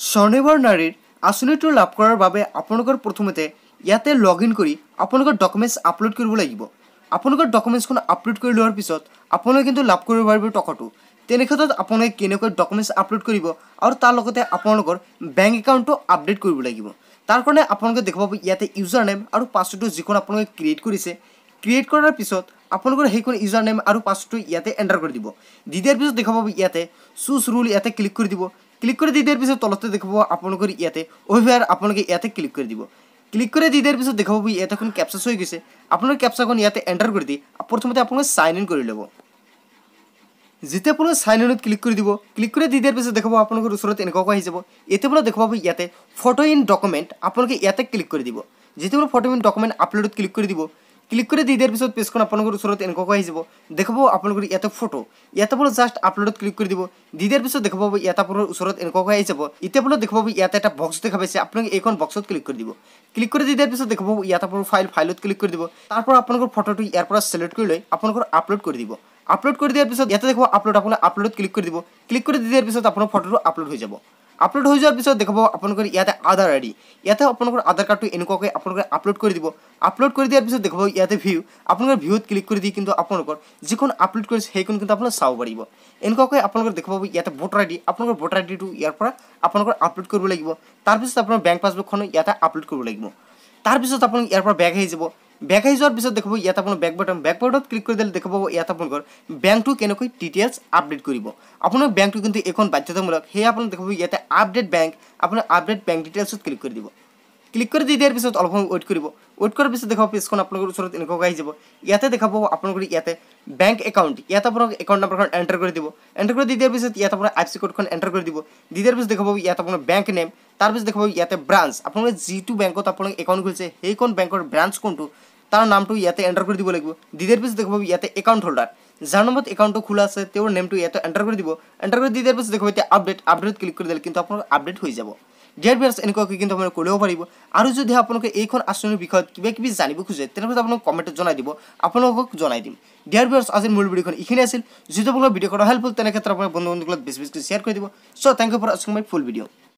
স্বনিৰ্ভৰ নাৰীৰ আঁচনিটো লাভ কৰাৰ বাবে আপোনালোকৰ প্ৰথমতে ইয়াতে লগ ইন কৰি আপোনালোকৰ ডকুমেণ্টছ আপলোড কৰিব লাগিব। আপোনালোকৰ ডকুমেণ্টছখন আপলোড কৰি লোৱাৰ পিছত আপোনালোকে কিন্তু লাভ কৰিব পাৰিব টকাটো। তেনে ক্ষেত্ৰত আপোনালোকে কেনেকৈ ডকুমেণ্টছ আপলোড কৰিব আৰু তাৰ লগতে আপোনালোকৰ বেংক একাউণ্টটো আপডেট কৰিব লাগিব। তাৰ কাৰণে আপোনালোকে দেখা পাব ইয়াতে ইউজাৰ নেম আৰু পাছৱৰ্ডটো যিখন আপোনালোকে ক্ৰিয়েট কৰিছে, ক্ৰিয়েট কৰাৰ পিছত আপোনালোকৰ সেইখন ইউজাৰ নেম আৰু পাছৱৰ্ডটো ইয়াতে এণ্টাৰ কৰি দিব। দি দিয়াৰ পিছত দেখা পাব ইয়াতে চুজ ৰুল ইয়াতে ক্লিক কৰি দিব। ক্লিক কৰি দি দিয়াৰ পিছত তলতে দেখা পাব আপোনালোকৰ ইয়াতে অভিভাৰ আপোনালোকে ইয়াতে ক্লিক কৰি দিব। ক্লিক কৰি দি দিয়াৰ পিছত দেখা পাব ইয়াতে এখন কেপচা হৈ গৈছে। আপোনালোকে কেপচাখন ইয়াতে এণ্টাৰ কৰি দি প্ৰথমতে আপোনালোকে সাইন ইন কৰি ল'ব। যেতিয়া আপোনালোকে সাইন ইনত ক্লিক কৰি দিব, ক্লিক কৰি দি দিয়াৰ পিছত দেখা পাব আপোনালোকৰ ওচৰত এনেকুৱাকৈ আহি যাব। এতিয়া আপোনালোকে দেখা পাব ইয়াতে ফটো ইন ডকুমেণ্ট আপোনালোকে ইয়াতে ক্লিক কৰি দিব। যেতিয়া আপোনালোকে ফটো ইন ডকুমেণ্ট আপলোডত ক্লিক কৰি দিব, ক্লিক কৰি দি দিয়াৰ পিছত পেজখন আপোনালোকৰ ওচৰত এনেকুৱাকৈ আহি যাব। দেখা পাব আপোনালোকৰ ইয়াতে ফটো, ইয়াতে আপোনালোকে জাষ্ট আপলোডত ক্লিক কৰি দিব। দি দিয়াৰ পিছত দেখা পাব ইয়াতে আপোনাৰ ওচৰত এনেকুৱাকৈ আহি যাব। এতিয়া আপোনালোকে দেখা পাব ইয়াতে এটা বক্স দেখা পাইছে, আপোনালোকে এইখন বক্সত ক্লিক কৰি দিব। ক্লিক কৰি দি দিয়াৰ পিছত দেখা পাব ইয়াতে আপোনাৰ ফাইলত ক্লিক কৰি দিব। তাৰপৰা আপোনালোকৰ ফটোটো ইয়াৰ পৰা চিলেক্ট কৰি লৈ আপোনালোকৰ আপলোড কৰি দিব। আপলোড কৰি দিয়াৰ পিছত ইয়াতে দেখুৱা আপলোড আপোনালোকে আপলোডত ক্লিক কৰি দিব। ক্লিক কৰি দি দিয়াৰ পিছত আপোনাৰ ফটোটো আপলোড হৈ যাব। আপলোড হৈ যোৱাৰ পিছত দেখাব আপোনালোকৰ ইয়াতে আধাৰ আইডি, ইয়াতে আপোনালোকৰ আধাৰ কাৰ্ডটো এনেকুৱাকৈ আপোনালোকে আপলোড কৰি দিব। আপলোড কৰি দিয়াৰ পিছত দেখাব ইয়াতে ভিউ, আপোনালোকৰ ভিউত ক্লিক কৰি দি কিন্তু আপোনালোকৰ যিখন আপলোড কৰিছে সেইখন কিন্তু আপোনালোকে চাব পাৰিব। এনেকুৱাকৈ আপোনালোকৰ দেখা পাব ইয়াতে ভোটাৰ আইডি, আপোনালোকৰ ভোটাৰ আইডিটো ইয়াৰ পৰা আপোনালোকৰ আপলোড কৰিব লাগিব। তাৰপিছত আপোনাৰ বেংক পাছবুকখনো ইয়াতে আপলোড কৰিব লাগিব। তাৰপিছত আপোনালোকে ইয়াৰ পৰা বেক আহি যাব। বেক আহি যোৱাৰ পিছত দেখা পাব ইয়াত আপোনাৰ বেক বাটনত ক্লিক কৰি দিলে দেখা পাব ইয়াত আপোনালোকৰ বেংকটো কেনেকৈ ডিটেইলছ আপডেট কৰিব। আপোনাৰ বেংকটো কিন্তু এখন বাধ্যতামূলক, সেয়ে আপোনালোকে দেখা পাব ইয়াতে আপডেট বেংক, আপোনাৰ আপডেট বেংক ডিটেইলছত ক্লিক কৰি দিব। ক্লিক কৰি দি দিয়াৰ পিছত অলপ সময় ৱেইট কৰিব। ৱেইট কৰাৰ পিছত দেখা পাব পেজখন আপোনালোকৰ ওচৰত এনেকুৱাকৈ আহি যাব। ইয়াতে দেখা পাব আপোনালোকৰ ইয়াতে বেংক একাউণ্ট, ইয়াতে আপোনালোক একাউণ্ট নাম্বাৰখন এণ্টাৰ কৰি দিব। এণ্টাৰ কৰি দি দিয়াৰ পিছত ইয়াত আপোনাৰ আইএফএছচি কোডখন এণ্টাৰ কৰি দিব। দি দিয়াৰ পিছত দেখা পাব ইয়াত আপোনাৰ বেংক নেম, তাৰপিছত দেখা পাব ইয়াতে ব্ৰাঞ্চ, আপোনালোকে যিটো বেংকত আপোনালোকে একাউণ্ট খুলিছে সেইখন বেংকৰ ব্ৰাঞ্চ কোনটো তাৰ নামটো ইয়াতে এণ্টাৰ কৰি দিব লাগিব। দি দিয়াৰ পিছত দেখা পাব ইয়াতে একাউণ্ট হোল্ডাৰ, যাৰ নামত একাউণ্টটো খোলা আছে তেওঁৰ নেমটো ইয়াতে এণ্টাৰ কৰি দিব। এণ্টাৰ কৰি দি দিয়াৰ পিছত দেখা পাব এতিয়া আপডেটত ক্লিক কৰি দিলে কিন্তু আপোনাৰ আপডেট হৈ যাব। ডিয়াৰ ভিউৱাৰ্ছ, এনেকুৱাকৈ কিন্তু আপোনালোকে কৰিব পাৰিব। আৰু যদি আপোনালোকে এইখন আঁচনিৰ বিষয়ত কিবা কিবি জানিব খোজে তেনেহ'লে আপোনালোক কমেণ্টত জনাই দিব, আপোনালোকক জনাই দিম। ডিয়াৰ ভিউৱাৰ্ছ, আজিৰ মূল ভিডিঅ'খন এইখিনি আছিল। যদি আপোনালোকৰ ভিডিঅ' কৰা হেল্পফুল তেনে ক্ষেত্ৰত আপোনাৰ বন্ধু বান্ধৱীক বেছি বেছি শ্বেয়াৰ কৰি দিব। চ' থেংক ইউ ফৰ ৱাচিং মাই ফুল ভিডিঅ'।